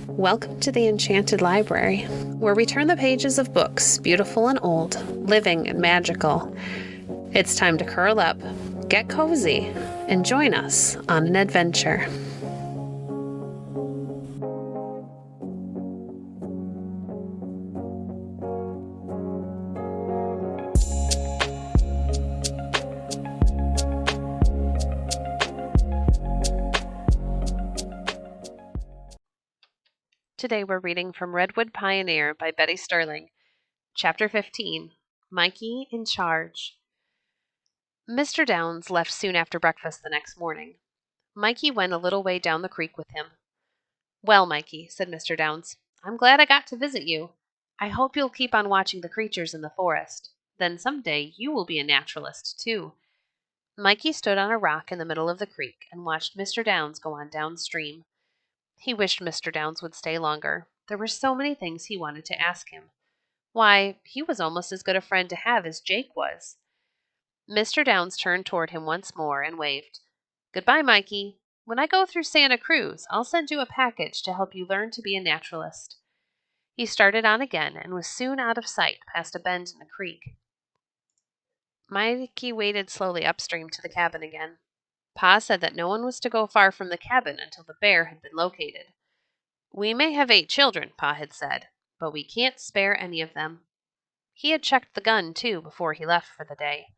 Welcome to the Enchanted Library, where we turn the pages of books, beautiful and old, living and magical. It's time to curl up, get cozy, and join us on an adventure. Today we're reading from Redwood Pioneer by Betty Stirling, Chapter 15, Mikey in Charge. Mr. Downs left soon after breakfast the next morning. Mikey went a little way down the creek with him. "Well, Mikey," said Mr. Downs, "I'm glad I got to visit you. I hope you'll keep on watching the creatures in the forest. Then some day you will be a naturalist, too." Mikey stood on a rock in the middle of the creek and watched Mr. Downs go on downstream. He wished Mr. Downs would stay longer. There were so many things he wanted to ask him. Why, he was almost as good a friend to have as Jake was. Mr. Downs turned toward him once more and waved. "Goodbye, Mikey. When I go through Santa Cruz, I'll send you a package to help you learn to be a naturalist." He started on again and was soon out of sight past a bend in the creek. Mikey waded slowly upstream to the cabin again. Pa said that no one was to go far from the cabin until the bear had been located. "We may have 8 children," Pa had said, "but we can't spare any of them." He had checked the gun, too, before he left for the day.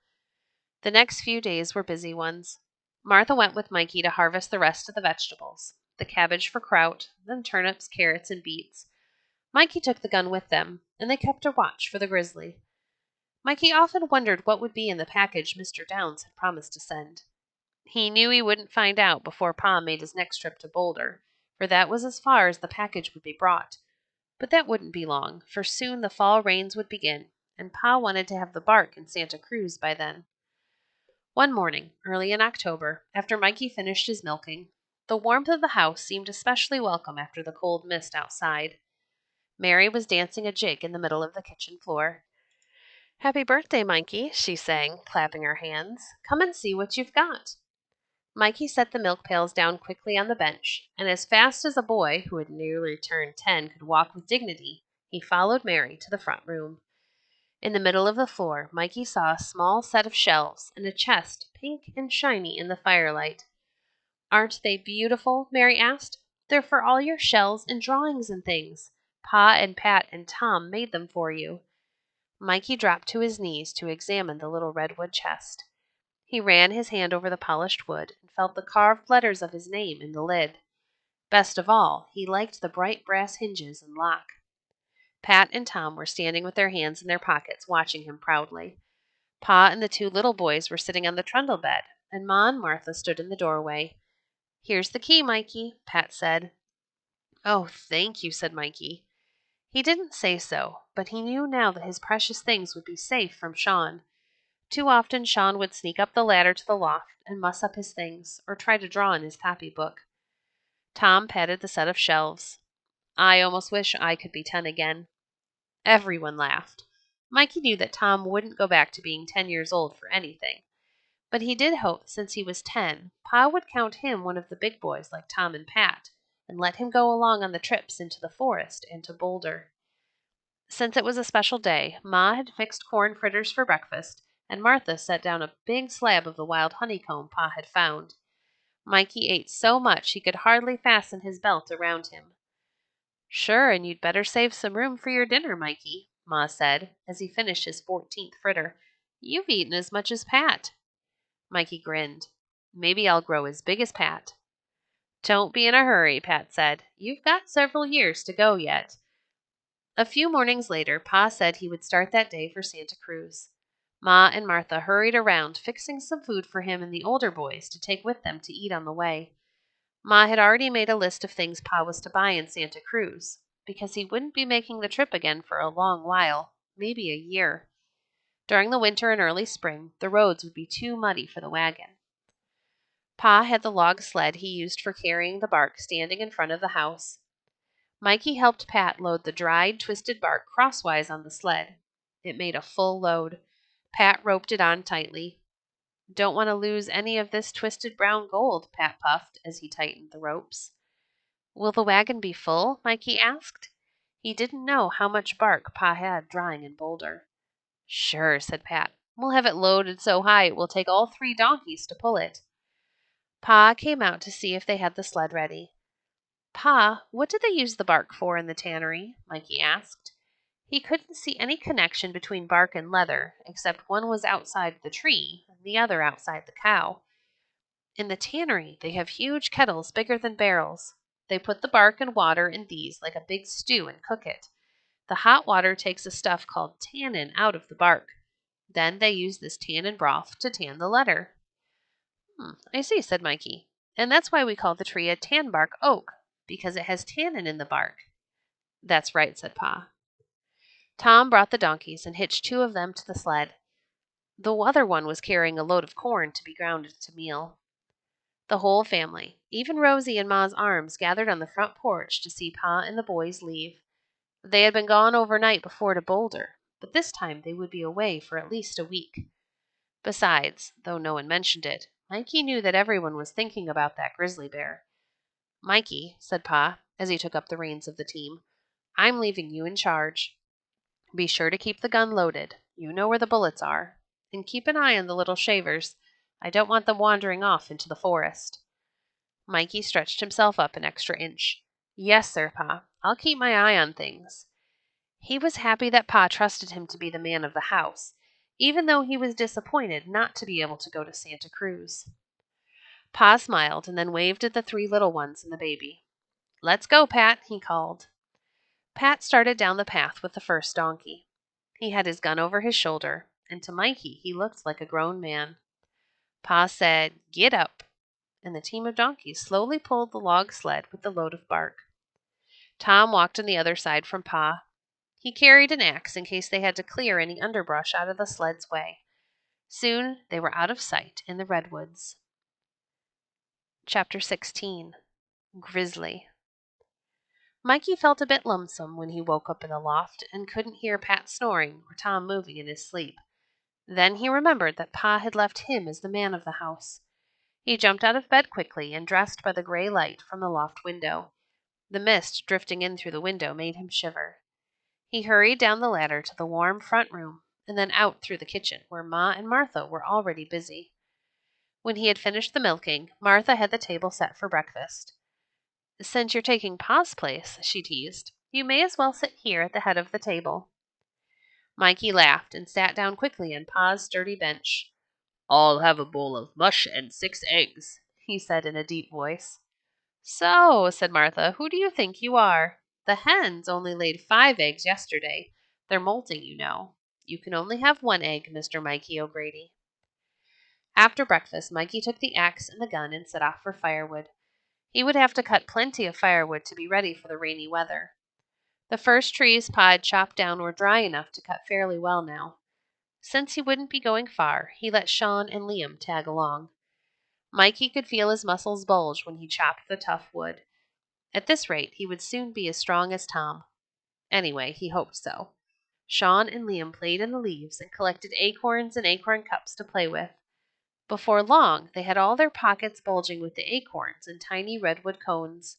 The next few days were busy ones. Martha went with Mikey to harvest the rest of the vegetables, the cabbage for kraut, then turnips, carrots, and beets. Mikey took the gun with them, and they kept a watch for the grizzly. Mikey often wondered what would be in the package Mr. Downs had promised to send. He knew he wouldn't find out before Pa made his next trip to Boulder, for that was as far as the package would be brought. But that wouldn't be long, for soon the fall rains would begin, and Pa wanted to have the bark in Santa Cruz by then. One morning, early in October, after Mikey finished his milking, the warmth of the house seemed especially welcome after the cold mist outside. Mary was dancing a jig in the middle of the kitchen floor. "Happy birthday, Mikey," she sang, clapping her hands. "Come and see what you've got." Mikey set the milk pails down quickly on the bench, and as fast as a boy who had nearly turned 10 could walk with dignity, he followed Mary to the front room. In the middle of the floor, Mikey saw a small set of shelves and a chest, pink and shiny in the firelight. "Aren't they beautiful?" Mary asked. "They're for all your shells and drawings and things. Pa and Pat and Tom made them for you." Mikey dropped to his knees to examine the little redwood chest. He ran his hand over the polished wood and felt the carved letters of his name in the lid. Best of all, he liked the bright brass hinges and lock. Pat and Tom were standing with their hands in their pockets, watching him proudly. Pa and the 2 little boys were sitting on the trundle bed, and Ma and Martha stood in the doorway. "Here's the key, Mikey," Pat said. "Oh, thank you," said Mikey. He didn't say so, but he knew now that his precious things would be safe from Sean. Too often Sean would sneak up the ladder to the loft and muss up his things, or try to draw in his copybook. Tom patted the set of shelves. "I almost wish I could be 10 again." Everyone laughed. Mikey knew that Tom wouldn't go back to being 10 years old for anything. But he did hope, since he was 10, Pa would count him one of the big boys like Tom and Pat, and let him go along on the trips into the forest and to Boulder. Since it was a special day, Ma had fixed corn fritters for breakfast, and Martha set down a big slab of the wild honeycomb Pa had found. Mikey ate so much he could hardly fasten his belt around him. "Sure, and you'd better save some room for your dinner, Mikey," Ma said, as he finished his 14th fritter. "You've eaten as much as Pat." Mikey grinned. "Maybe I'll grow as big as Pat." "Don't be in a hurry," Pat said. "You've got several years to go yet." A few mornings later, Pa said he would start that day for Santa Cruz. Ma and Martha hurried around, fixing some food for him and the older boys to take with them to eat on the way. Ma had already made a list of things Pa was to buy in Santa Cruz, because he wouldn't be making the trip again for a long while, maybe a year. During the winter and early spring, the roads would be too muddy for the wagon. Pa had the log sled he used for carrying the bark standing in front of the house. Mikey helped Pat load the dried, twisted bark crosswise on the sled. It made a full load. Pat roped it on tightly. "Don't want to lose any of this twisted brown gold," Pat puffed as he tightened the ropes. Will the wagon be full? Mikey asked. He didn't know how much bark Pa had drying in Boulder. Sure, said Pat. We'll have it loaded so high it will take all 3 donkeys to pull it. Pa came out to see if they had the sled ready. Pa, what did they use the bark for in the tannery? Mikey asked. He couldn't see any connection between bark and leather, except one was outside the tree and the other outside the cow. In the tannery, they have huge kettles bigger than barrels. They put the bark and water in these like a big stew and cook it. The hot water takes a stuff called tannin out of the bark. Then they use this tannin broth to tan the leather. I see, said Mikey. And that's why we call the tree a tanbark oak, because it has tannin in the bark. That's right, said Pa. Tom brought the donkeys and hitched 2 of them to the sled. The other one was carrying a load of corn to be ground into meal. The whole family, even Rosie and Ma's arms, gathered on the front porch to see Pa and the boys leave. They had been gone overnight before to Boulder, but this time they would be away for at least a week. Besides, though no one mentioned it, Mikey knew that everyone was thinking about that grizzly bear. Mikey, said Pa, as he took up the reins of the team, I'm leaving you in charge. Be sure to keep the gun loaded. You know where the bullets are. And keep an eye on the little shavers. I don't want them wandering off into the forest. Mikey stretched himself up an extra inch. Yes, sir, Pa. I'll keep my eye on things. He was happy that Pa trusted him to be the man of the house, even though he was disappointed not to be able to go to Santa Cruz. Pa smiled and then waved at the 3 little ones and the baby. Let's go, Pat, he called. Pat started down the path with the first donkey. He had his gun over his shoulder, and to Mikey he looked like a grown man. Pa said, Get up, and the team of donkeys slowly pulled the log sled with the load of bark. Tom walked on the other side from Pa. He carried an axe in case they had to clear any underbrush out of the sled's way. Soon they were out of sight in the redwoods. Chapter 16. Grizzly. Mikey felt a bit lonesome when he woke up in the loft and couldn't hear Pat snoring or Tom moving in his sleep. Then he remembered that Pa had left him as the man of the house. He jumped out of bed quickly and dressed by the gray light from the loft window. The mist drifting in through the window made him shiver. He hurried down the ladder to the warm front room and then out through the kitchen, where Ma and Martha were already busy. When he had finished the milking, Martha had the table set for breakfast. Since you're taking Pa's place, she teased, you may as well sit here at the head of the table. Mikey laughed and sat down quickly on Pa's sturdy bench. I'll have a bowl of mush and 6 eggs, he said in a deep voice. So, said Martha, who do you think you are? The hens only laid 5 eggs yesterday. They're molting, you know. You can only have 1 egg, Mr. Mikey O'Grady. After breakfast, Mikey took the axe and the gun and set off for firewood. He would have to cut plenty of firewood to be ready for the rainy weather. The first trees Pa had chopped down were dry enough to cut fairly well now. Since he wouldn't be going far, he let Sean and Liam tag along. Mikey could feel his muscles bulge when he chopped the tough wood. At this rate, he would soon be as strong as Tom. Anyway, he hoped so. Sean and Liam played in the leaves and collected acorns and acorn cups to play with. Before long, they had all their pockets bulging with the acorns and tiny redwood cones.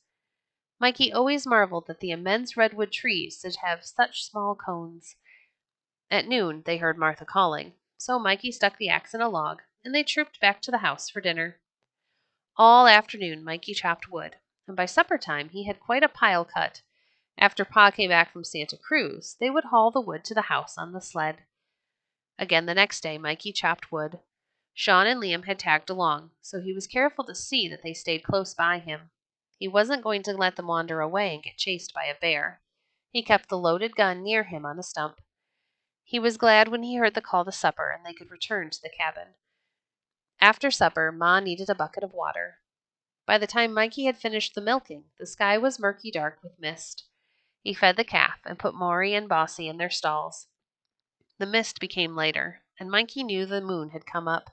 Mikey always marveled that the immense redwood trees should have such small cones. At noon, they heard Martha calling, so Mikey stuck the axe in a log, and they trooped back to the house for dinner. All afternoon, Mikey chopped wood, and by supper time he had quite a pile cut. After Pa came back from Santa Cruz, they would haul the wood to the house on the sled. Again the next day, Mikey chopped wood. Sean and Liam had tagged along, so he was careful to see that they stayed close by him. He wasn't going to let them wander away and get chased by a bear. He kept the loaded gun near him on a stump. He was glad when he heard the call to supper and they could return to the cabin. After supper, Ma needed a bucket of water. By the time Mikey had finished the milking, the sky was murky dark with mist. He fed the calf and put Maury and Bossy in their stalls. The mist became lighter, and Mikey knew the moon had come up.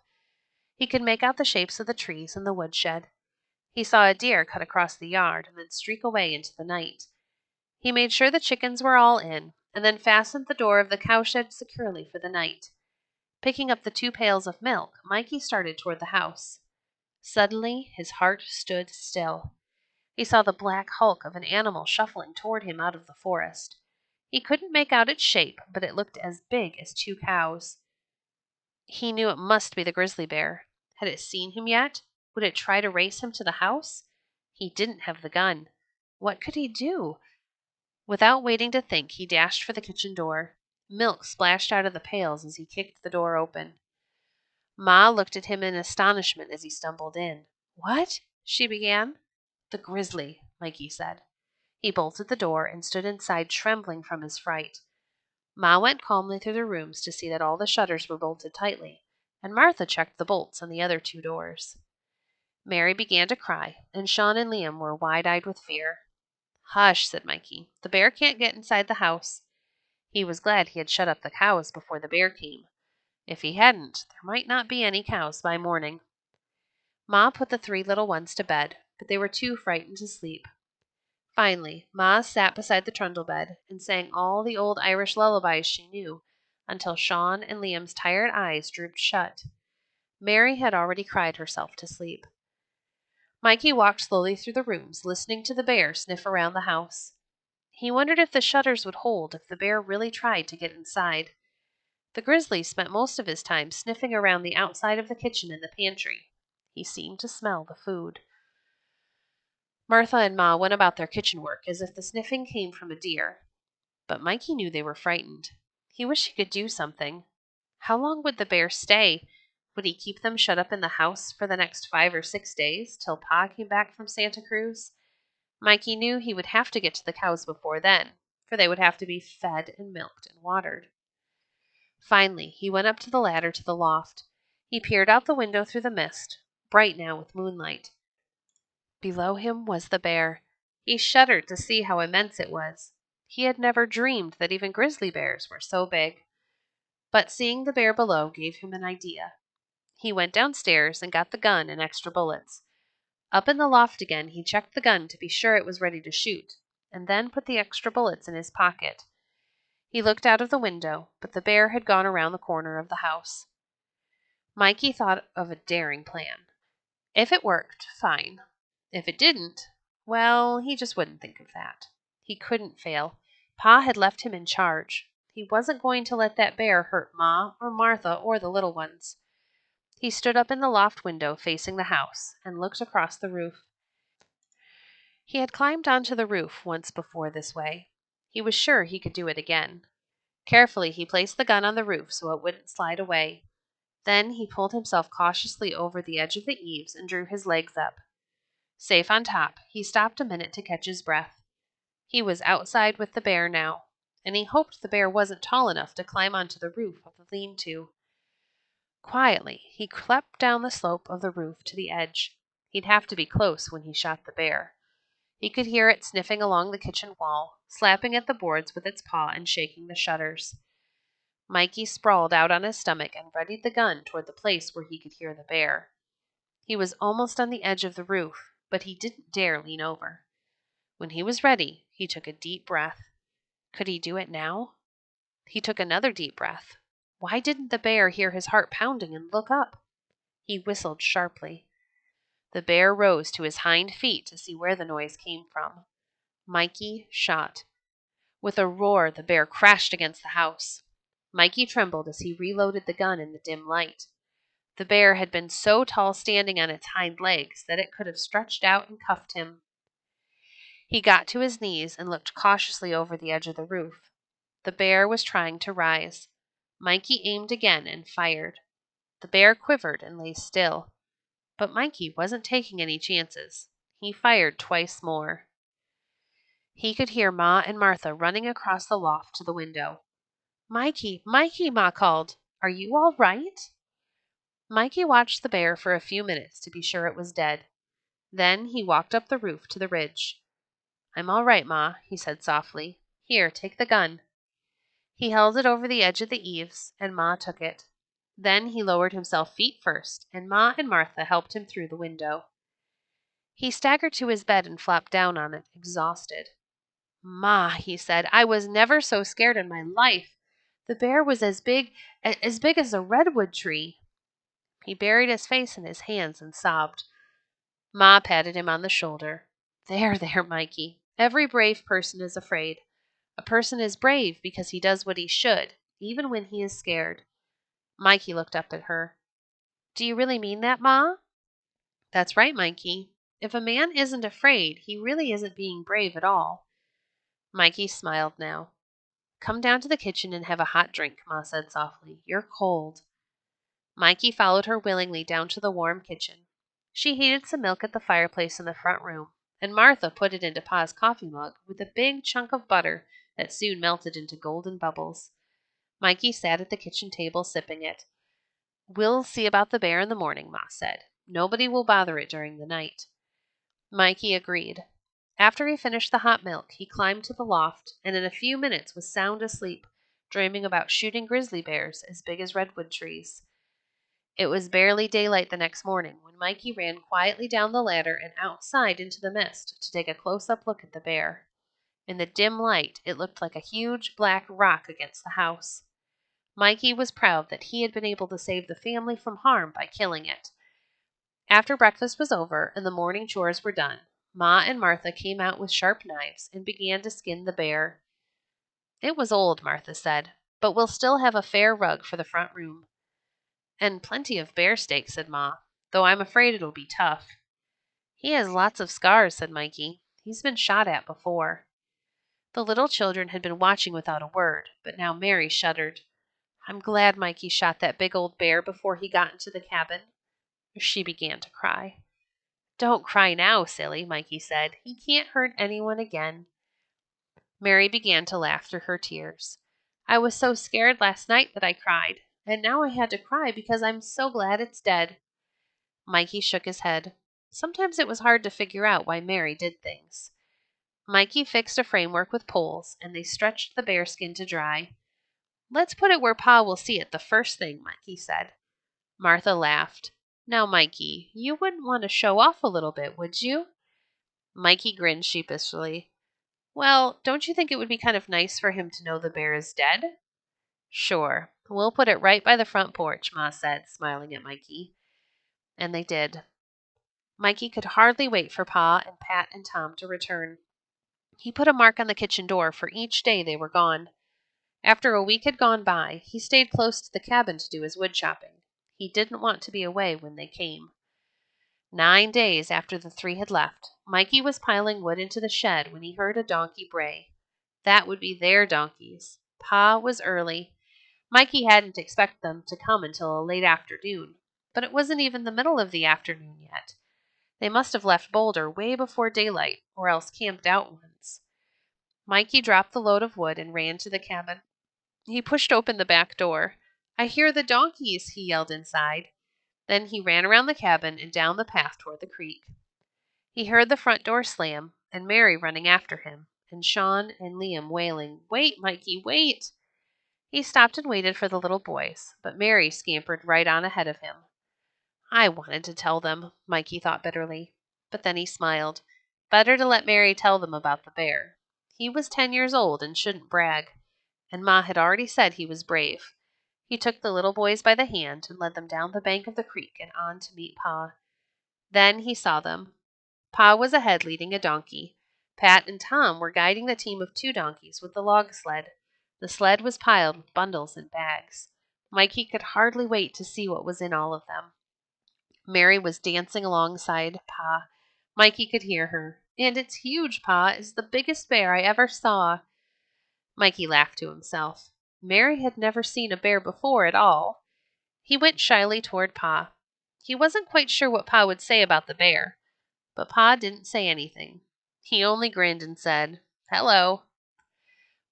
He could make out the shapes of the trees in the woodshed. He saw a deer cut across the yard and then streak away into the night. He made sure the chickens were all in, and then fastened the door of the cowshed securely for the night. Picking up the 2 pails of milk, Mikey started toward the house. Suddenly, his heart stood still. He saw the black hulk of an animal shuffling toward him out of the forest. He couldn't make out its shape, but it looked as big as 2 cows. He knew it must be the grizzly bear. Had it seen him yet? Would it try to race him to the house? He didn't have the gun. What could he do? Without waiting to think, he dashed for the kitchen door. Milk splashed out of the pails as he kicked the door open. Ma looked at him in astonishment as he stumbled in. "What?" she began. "The grizzly," Mikey said. He bolted the door and stood inside trembling from his fright. Ma went calmly through the rooms to see that all the shutters were bolted tightly, and Martha checked the bolts on the other 2 doors. Mary began to cry, and Sean and Liam were wide-eyed with fear. "Hush," said Mikey. "The bear can't get inside the house." He was glad he had shut up the cows before the bear came. If he hadn't, there might not be any cows by morning. Ma put the 3 little ones to bed, but they were too frightened to sleep. Finally, Ma sat beside the trundle bed and sang all the old Irish lullabies she knew until Sean and Liam's tired eyes drooped shut. Mary had already cried herself to sleep. Mikey walked slowly through the rooms, listening to the bear sniff around the house. He wondered if the shutters would hold if the bear really tried to get inside. The grizzly spent most of his time sniffing around the outside of the kitchen and the pantry. He seemed to smell the food. Martha and Ma went about their kitchen work as if the sniffing came from a deer. But Mikey knew they were frightened. He wished he could do something. How long would the bear stay? Would he keep them shut up in the house for the next 5 or 6 days, till Pa came back from Santa Cruz? Mikey knew he would have to get to the cows before then, for they would have to be fed and milked and watered. Finally, he went up to the ladder to the loft. He peered out the window through the mist, bright now with moonlight. Below him was the bear. He shuddered to see how immense it was. He had never dreamed that even grizzly bears were so big. But seeing the bear below gave him an idea. He went downstairs and got the gun and extra bullets. Up in the loft again, he checked the gun to be sure it was ready to shoot, and then put the extra bullets in his pocket. He looked out of the window, but the bear had gone around the corner of the house. Mikey thought of a daring plan. If it worked, fine. If it didn't, well, he just wouldn't think of that. He couldn't fail. Pa had left him in charge. He wasn't going to let that bear hurt Ma or Martha or the little ones. He stood up in the loft window facing the house and looked across the roof. He had climbed onto the roof once before this way. He was sure he could do it again. Carefully, he placed the gun on the roof so it wouldn't slide away. Then he pulled himself cautiously over the edge of the eaves and drew his legs up. Safe on top, he stopped a minute to catch his breath. He was outside with the bear now, and he hoped the bear wasn't tall enough to climb onto the roof of the lean-to. Quietly, he crept down the slope of the roof to the edge. He'd have to be close when he shot the bear. He could hear it sniffing along the kitchen wall, slapping at the boards with its paw and shaking the shutters. Mikey sprawled out on his stomach and readied the gun toward the place where he could hear the bear. He was almost on the edge of the roof, but he didn't dare lean over. When he was ready, he took a deep breath. Could he do it now? He took another deep breath. Why didn't the bear hear his heart pounding and look up? He whistled sharply. The bear rose to his hind feet to see where the noise came from. Mikey shot. With a roar, the bear crashed against the house. Mikey trembled as he reloaded the gun in the dim light. The bear had been so tall standing on its hind legs that it could have stretched out and cuffed him. He got to his knees and looked cautiously over the edge of the roof. The bear was trying to rise. Mikey aimed again and fired. The bear quivered and lay still. But Mikey wasn't taking any chances. He fired twice more. He could hear Ma and Martha running across the loft to the window. "Mikey, Mikey," Ma called. "Are you all right?" Mikey watched the bear for a few minutes to be sure it was dead. Then he walked up the roof to the ridge. "I'm all right, Ma," he said softly. "Here, take the gun." He held it over the edge of the eaves, and Ma took it. Then he lowered himself feet first, and Ma and Martha helped him through the window. He staggered to his bed and flopped down on it, exhausted. "Ma," he said, "I was never so scared in my life. The bear was as big as a redwood tree." He buried his face in his hands and sobbed. Ma patted him on the shoulder. There, Mikey. Every brave person is afraid. A person is brave because he does what he should, even when he is scared. Mikey looked up at her. Do you really mean that, Ma? That's right, Mikey. If a man isn't afraid, he really isn't being brave at all. Mikey smiled now. Come down to the kitchen and have a hot drink, Ma said softly. You're cold. Mikey followed her willingly down to the warm kitchen. She heated some milk at the fireplace in the front room, and Martha put it into Pa's coffee mug with a big chunk of butter that soon melted into golden bubbles. Mikey sat at the kitchen table sipping it. We'll see about the bear in the morning, Ma said. Nobody will bother it during the night. Mikey agreed. After he finished the hot milk, he climbed to the loft and in a few minutes was sound asleep, dreaming about shooting grizzly bears as big as redwood trees. It was barely daylight the next morning when Mikey ran quietly down the ladder and outside into the mist to take a close-up look at the bear. In the dim light, it looked like a huge black rock against the house. Mikey was proud that he had been able to save the family from harm by killing it. After breakfast was over and the morning chores were done, Ma and Martha came out with sharp knives and began to skin the bear. It was old, Martha said, but we'll still have a fair rug for the front room. And plenty of bear steak, said Ma, though I'm afraid it'll be tough. He has lots of scars, said Mikey. He's been shot at before. The little children had been watching without a word, but now Mary shuddered. I'm glad Mikey shot that big old bear before he got into the cabin. She began to cry. Don't cry now, silly, Mikey said. He can't hurt anyone again. Mary began to laugh through her tears. I was so scared last night that I cried, and now I had to cry because I'm so glad it's dead. Mikey shook his head. Sometimes it was hard to figure out why Mary did things. Mikey fixed a framework with poles, and they stretched the bearskin to dry. Let's put it where Pa will see it the first thing, Mikey said. Martha laughed. Now, Mikey, you wouldn't want to show off a little bit, would you? Mikey grinned sheepishly. Well, don't you think it would be kind of nice for him to know the bear is dead? Sure. We'll put it right by the front porch, Ma said, smiling at Mikey. And they did. Mikey could hardly wait for Pa and Pat and Tom to return. He put a mark on the kitchen door for each day they were gone. After a week had gone by, he stayed close to the cabin to do his wood chopping. He didn't want to be away when they came. 9 days after the three had left, Mikey was piling wood into the shed when he heard a donkey bray. That would be their donkeys. Pa was early. Mikey hadn't expected them to come until a late afternoon, but it wasn't even the middle of the afternoon yet. They must have left Boulder way before daylight, or else camped out once. Mikey dropped the load of wood and ran to the cabin. He pushed open the back door. I hear the donkeys, he yelled inside. Then he ran around the cabin and down the path toward the creek. He heard the front door slam, and Mary running after him, and Sean and Liam wailing, Wait, Mikey, wait! He stopped and waited for the little boys, but Mary scampered right on ahead of him. I wanted to tell them, Mikey thought bitterly. But then he smiled. Better to let Mary tell them about the bear. He was 10 years old and shouldn't brag. And Ma had already said he was brave. He took the little boys by the hand and led them down the bank of the creek and on to meet Pa. Then he saw them. Pa was ahead leading a donkey. Pat and Tom were guiding the team of 2 donkeys with the log sled. The sled was piled with bundles and bags. Mikey could hardly wait to see what was in all of them. Mary was dancing alongside Pa. Mikey could hear her. And it's huge, Pa. It's the biggest bear I ever saw. Mikey laughed to himself. Mary had never seen a bear before at all. He went shyly toward Pa. He wasn't quite sure what Pa would say about the bear, but Pa didn't say anything. He only grinned and said, Hello.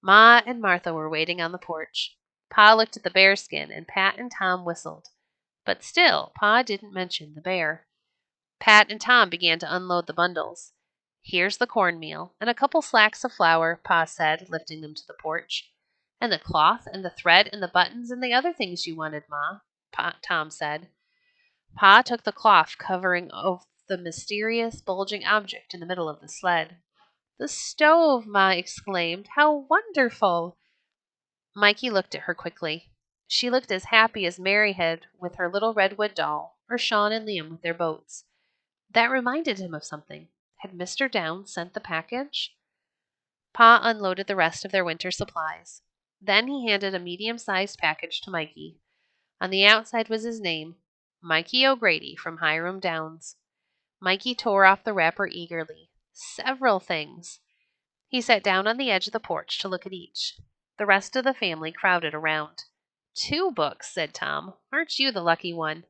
Ma and Martha were waiting on the porch. Pa looked at the bearskin, and Pat and Tom whistled. But still, Pa didn't mention the bear. Pat and Tom began to unload the bundles. Here's the cornmeal and a couple sacks of flour, Pa said, lifting them to the porch. And the cloth and the thread and the buttons and the other things you wanted, Ma, Tom said. Pa took the cloth covering of the mysterious bulging object in the middle of the sled. The stove, Ma exclaimed. How wonderful! Mikey looked at her quickly. She looked as happy as Mary had with her little redwood doll, or Sean and Liam with their boats. That reminded him of something. Had Mr. Downs sent the package? Pa unloaded the rest of their winter supplies. Then he handed a medium-sized package to Mikey. On the outside was his name, Mikey O'Grady from Hiram Downs. Mikey tore off the wrapper eagerly. Several things. He sat down on the edge of the porch to look at each. The rest of the family crowded around. 2 books, said Tom. Aren't you the lucky one?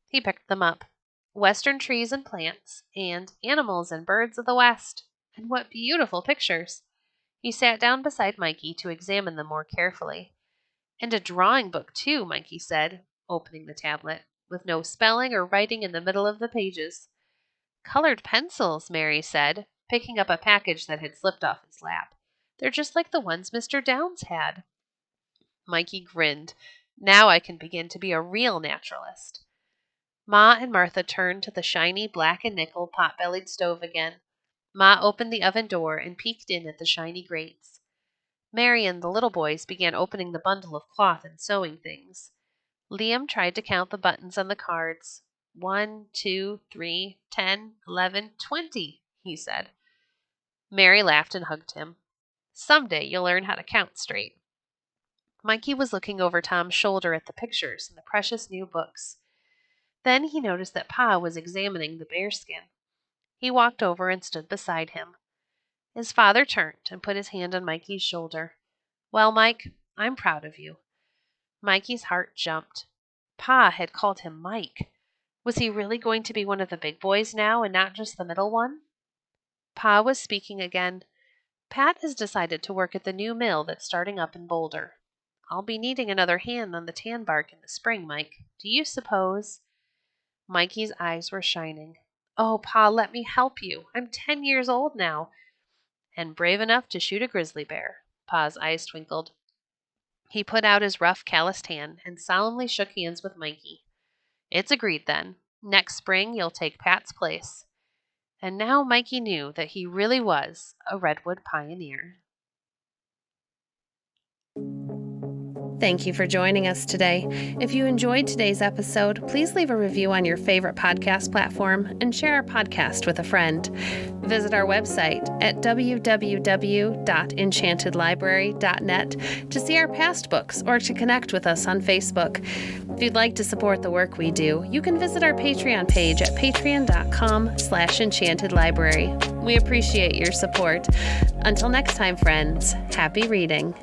He picked them up. Western Trees and Plants, and Animals and Birds of the West. And what beautiful pictures! He sat down beside Mikey to examine them more carefully. And a drawing book, too, Mikey said, opening the tablet, with no spelling or writing in the middle of the pages. Colored pencils, Mary said, picking up a package that had slipped off his lap. They're just like the ones Mr. Downs had. Mikey grinned. Now I can begin to be a real naturalist. Ma and Martha turned to the shiny black and nickel pot-bellied stove again. Ma opened the oven door and peeked in at the shiny grates. Mary and the little boys began opening the bundle of cloth and sewing things. Liam tried to count the buttons on the cards. 1, 2, 3, 10, 11, 20, he said. Mary laughed and hugged him. Someday you'll learn how to count straight. Mikey was looking over Tom's shoulder at the pictures and the precious new books. Then he noticed that Pa was examining the bearskin. He walked over and stood beside him. His father turned and put his hand on Mikey's shoulder. Well, Mike, I'm proud of you. Mikey's heart jumped. Pa had called him Mike. Was he really going to be one of the big boys now and not just the middle one? Pa was speaking again. Pat has decided to work at the new mill that's starting up in Boulder. I'll be needing another hand on the tan bark in the spring, Mike. Do you suppose? Mikey's eyes were shining. Oh, Pa, let me help you. I'm 10 years old now. And brave enough to shoot a grizzly bear. Pa's eyes twinkled. He put out his rough, calloused hand and solemnly shook hands with Mikey. It's agreed, then. Next spring, you'll take Pat's place. And now Mikey knew that he really was a Redwood Pioneer. Thank you for joining us today. If you enjoyed today's episode, please leave a review on your favorite podcast platform and share our podcast with a friend. Visit our website at www.enchantedlibrary.net to see our past books or to connect with us on Facebook. If you'd like to support the work we do, you can visit our Patreon page at patreon.com/enchantedlibrary. We appreciate your support. Until next time, friends, happy reading.